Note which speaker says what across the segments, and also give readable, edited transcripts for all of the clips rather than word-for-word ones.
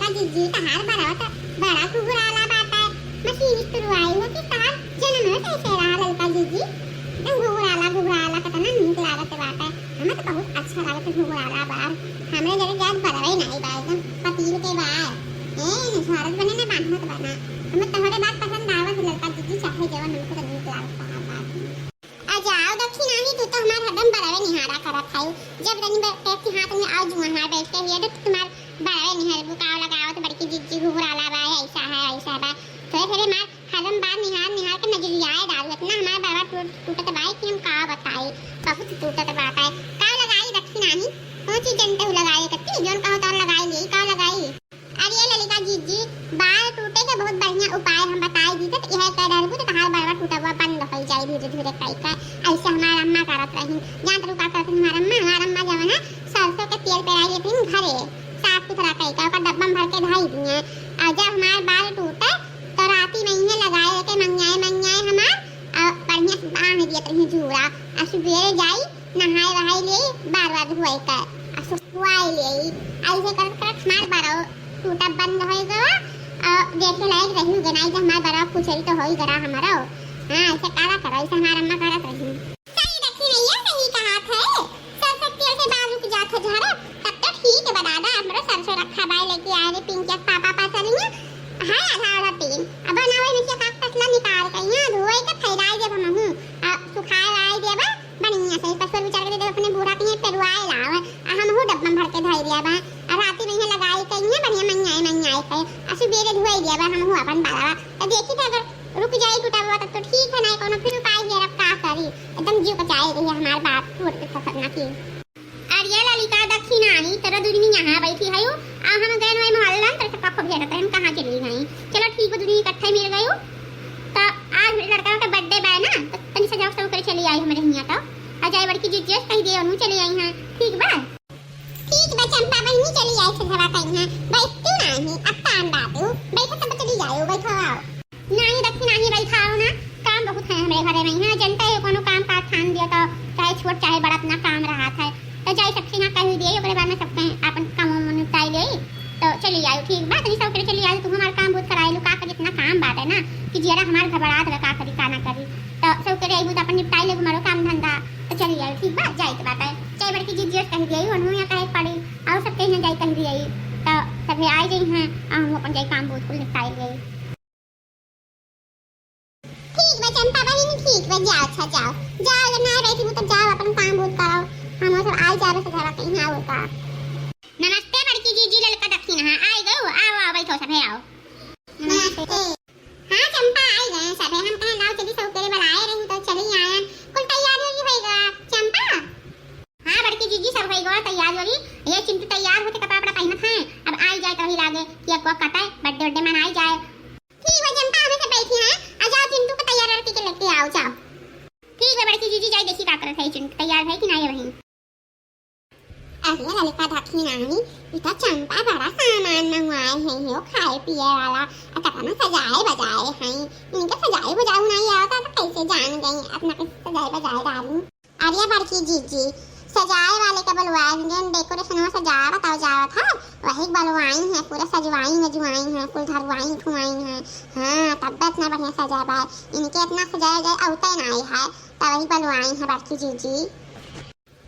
Speaker 1: लड़का जिज्जी तहार बड़ा बड़ा घुघराला बात है मशीन तुरवाई हो कि तार जन्म में कैसे रहा लड़का जिज्जी घुघराला कतना नीक लागत बात है हमें तो बहुत अच्छा लागत घुघराला बार हमरे जरे जात बरवे नहीं बा एकदम पतील के बार भारत बने ना बांधत बना हमें तोहरे बात पसंद आवत लड़का जिज्जी चाहे जवन हमको तो नीक लागत बात आ जाओ दक्षिणानी तू तो हमार हदम बरवे निहारा करत है जब रनी बैठ के हाथ में आओ जुआ हां बैठ के ये तो तुम्हार बरवे निहार बुकाव लगावत बड़की जिज्जी घुघराला बा ऐसा बा थोड़े मार हदम बार निहार के नजरिया डाल इतना हमारा बरवा टूटत बाई कि हम का बताई बहुत टूटत बात है का लगाई दक्षिणानी कौन सी जनता लगाई कत्ती जोन का होता लगाई ले का लगाई अरे ललिका जीजी बाल टूटे के बहुत बढ़िया उपाय हम बताई दी तो यह कह रहबू तो तहार बरवा टूटा हुआ बंद हो जाए धीरे कई का ऐसे हमार अम्मा करत रही जान तो का करत हमार अम्मा जवन है सरसों के तेल पेराई लेती घरे साफ सुथरा कई का डब्बा में भर के धाई दिए और जब हमार बाल टूटे तो राती में इन्हें लगाए के मंगाए हमार बढ़िया से बांध दिए रही झूरा और सुबह जाई नहाए वहाई ले बार धोए का और सुखवाई ले ऐसे कर हमार बारो टूटा बंद हो गया देखे लायक रही गनाई जब हमार बारो खुशरी तो होई गरा हमारा हां ऐसे काला करो ऐसे हमार अम्मा करत रही सही रखी नहीं है सही कहा थे सरसों तेल से बाल रुक जात झरा तब तो ठीक है दादा हमरा सरसों रखा बाय लेके आए रे पिंक के पापा पास रही हां आधा तीन अब बनावे में क्या काट तसला निकाल के यहां धोए के फैलाई जब हम सुखाए आई देबा बढ़िया से पसर विचार के दे अपने बूढ़ा के पेरवाए लावे हम हो डब्बा भर के धाई दिया बा और राती में लगाई के बढ़िया मंगाए के और सुबह धोई दिया बा हम हो अपन बाला तो देखी था अगर रुक जाए टूटा हुआ तब तो ठीक है नहीं कोनो फिर उपाय ये रखा करी एकदम जीव का चाहे रही हमार बात छोड़ के खतरना की अरे ललिका दक्षिणानी तेरा दुनी यहां बैठी है आ हम गए नए मोहल्ला में तो कब भेट हम कहां चली गई चलो ठीक है दुनी इकट्ठे मिल गई तो आज लड़का का बर्थडे बा ना तो तनी सजाव सब करे चली आई हमारे यहां तो अजय बड़की जिज्जी कह दे अनु चली आई हां ठीक बा चंपा बहनी चली आई सजवा कहीं हां बैठती नहीं अब काम बातू बैठो सब चली जाओ बैठो आओ नहीं दक्षिणानी बैठाओ ना काम बहुत है हमारे घरे में हां जनता है कोनो काम का ठान दिया तो चाहे छोट चाहे बड़ा अपना काम रहा था तो जाई सबसे ना कह दिए ओकरे बाद में सबके अपन काम निपटाई ले तो चली आई ठीक बा तनी सब करे चली आई तू हमार काम बहुत कराई लू का कर इतना काम बात है ना कि जरा हमार घबराहट का करी का ना करी तो सब करे आई अपन निपटाई ले हमारो काम धंधा तो चली आई ठीक बा जाई के बात है चाहे बड़की जिज्जी कह दिए ओनु या कहे पड़ी और सब कहीं जाई कह दिए तो सबे आई गई हैं हम अपन जाई काम बहुत कुल निपटाई ले ठीक बा चंपा बहनी ठीक बा जाओ अच्छा जाओ अगर ना बैठी तो जाओ अपन काम बहुत करो हम सब आई जा रहे सजवा कहीं आओ का नमस्ते बड़की जीजी ललका दक्षिण हां आई गयो आओ बैठो सब आओ नमस्ते हां चंपा आई गए सब हम कहे लाओ चली सब तेरे बुलाए रही तो चली आए कुल तैयारी होगा चंपा हां बड़की जीजी सब होगा तैयार होगी ये चिंटू तैयार होते कपड़ा कपड़ा पहनत है अब आई जाए तो ही लागे कि को कटाए बर्थडे मनाई जाए ठीक है चंपा हमें से बैठी हैं आ जाओ चिंटू को तैयार करके लेके आओ जाओ ठीक है बड़की जीजी जाए देखी का करत है चिंटू तैयार है कि नहीं वही अरे ललिका दक्षिणानी इतना चंपा बड़ा सामान मंगवाए हैं यो खाए पिए वाला कतना सजाए बजाए हैं इनके सजाए बजाए नहीं आता तो कैसे जान गई अपना कैसे सजाए बजाए डालूं अरे बड़की जीजी सजाए वाले का बुलवाए जो डेकोरेशन में सजा बताओ जावा था वही बुलवाई है पूरा सजवाई है कुल धरवाई ठुआई है हां तब इतना बढ़िया सजा बा इनके इतना सजाया जाए औते नहीं है तब वही बुलवाई है बड़की जीजी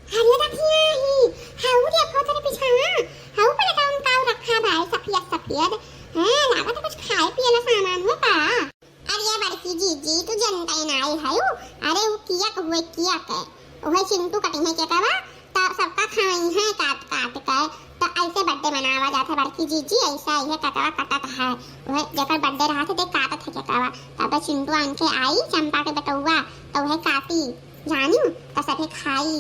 Speaker 1: अरे दक्षिणानी हाउ देखो तेरे पीछे हाउ पर का उनका रखा भाई सफेद हां लागत कुछ खाए पिए ला सामान है का अरे बड़की जीजी तू जनता ही नहीं है अरे वो किया के ओहे चिंटू कटिंग है क्या करा तो सबका खाई है काट कर तो ऐसे बर्थडे मनावा जाता बड़की जीजी ऐसा ही है कटत है ओहे जकर बर्थडे रहा थे काटत है क्या करा तब चिंटू आंके आई चंपा के बटौवा तो वह काटी जानी तो सभी खाई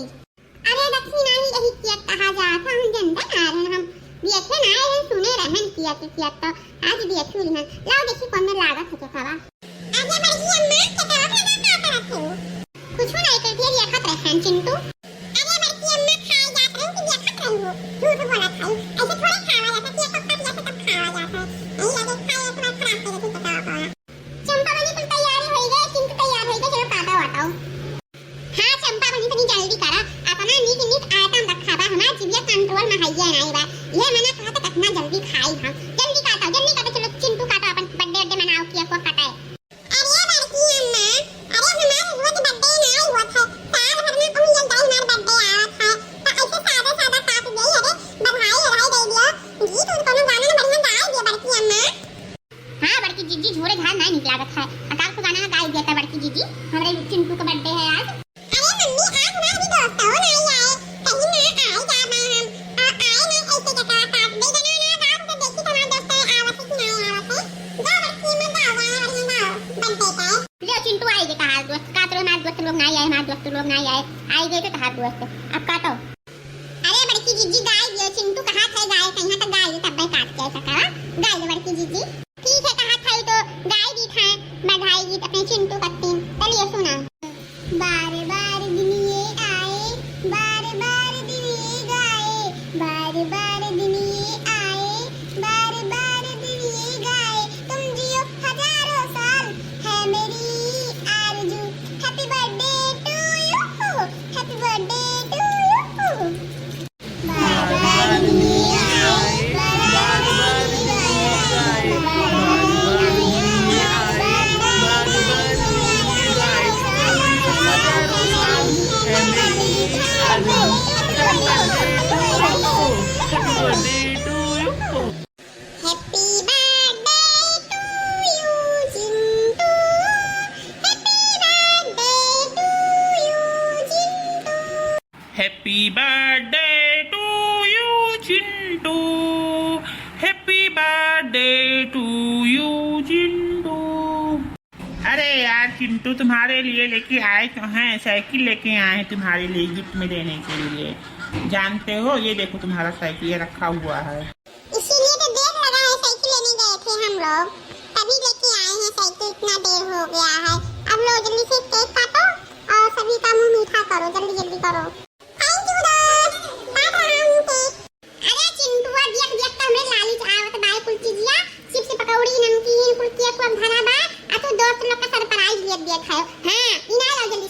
Speaker 1: अरे दक्षिणानी यही किया कहा जाता हम जनता आ रहे हम देखे ना आए सुने रहन किया तो आज देखू ना लाओ देखी कौन में लागत है क्या आगे बड़की अम्मा के तरफ ना का करत हो कुछ नहीं करती है खत रहन चिंटू अरे बड़की अम्मा खाए जात रहे कि देखत रही हो झूठ बोला था ऐसे थोड़े खावा जाता है तो कब जैसे तब खावा जाता है नहीं लगे खाए अपना खराब करके बताओ का चंपा बनी पर तैयारी हो गई चिंटू तैयार हो गई चलो पापा बताओ हां चंपा बनी तनी जल्दी करा अपना नीक आइटम रखा बा हमार जीविया कंट्रोल में है ये नहीं बा ये मना कहा तो कितना जल्दी खाई हम जल्दी काटो चलो चिंटू काटो अपन बर्थडे मनाओ केक को काटे। अरे बड़की अम्मा अरे हमारे रोज बर्थडे नहीं हुआ था साल भर में तुम ये दिन हमारा बर्थडे आया था तो ऐसे सादा सादा काट दे अरे बधाई दे दियो गीत उन कोनो गाना ना बढ़िया गाए दियो बड़की अम्मा। हां बड़की जीजी झोरे झाल नहीं निकलागत है आकाश को गाना गाए दिया था बड़की जीजी हमारे चिंटू का बर्थडे है आज। अरे मम्मी आज हमारे भी दोस्त हो नहीं आए कहीं ना आए जाना हम आए नहीं ऐसे जगह काट दे गाना ना गाओ तो देखी हमारे दोस्त आवत नहीं आवत है जा बड़की में गाओ बढ़िया गाओ बर्थडे का ले चिंटू आएगे कहा दोस्त का तो हमारे दोस्त लोग नहीं आए हमारे दोस्त लोग नहीं आए आएगे तो कहा दोस्त अब काटो। अरे बड़की जीजी गाय दियो चिंटू कहा था गाय कहीं तक गाय तब मैं काट के सका गाय दे बड़की जीजी ठीक है कहा था तो गाय दी था बधाई गीत अपने चिंटू कत्ती चलिए सुना। बार बार दिन ये आए बार बार दिन ये गाए बार बार दिन ये आए बार बार दिन ये गाए तुम जियो हजारों साल है मेरी आरज़ू happy birthday to you happy birthday to you. बार बार दिन ये आए बार बार दिन ये गाए
Speaker 2: Happy birthday to you, Chintu. Happy birthday to you, Chintu. अरे यार चिंटू तुम्हारे लिए लेके आए तो हैं साइकिल लेके आए हैं तुम्हारे लिए गिफ्ट में देने के लिए जानते हो ये देखो तुम्हारा साइकिल रखा हुआ है।
Speaker 1: इसीलिए तो देर लगा है साइकिल लेने गए थे हम लोग तभी लेके आए हैं साइकिल इतना देर हो गया है अब लो जल्दी से केक काटो और सभी का मुंह मीठा करो जल्दी जल्दी करो। थैंक यू दोस्त काट रहा हूं केक। अरे चिंटू देख देख के हमरे लाली आवत बाय कुल चीजिया चिप्स पकौड़ी नमकीन कुल केक को धरा बा आ तो दोस्त लोग का सरप्राइज दिए खाओ हां इना लो जल्दी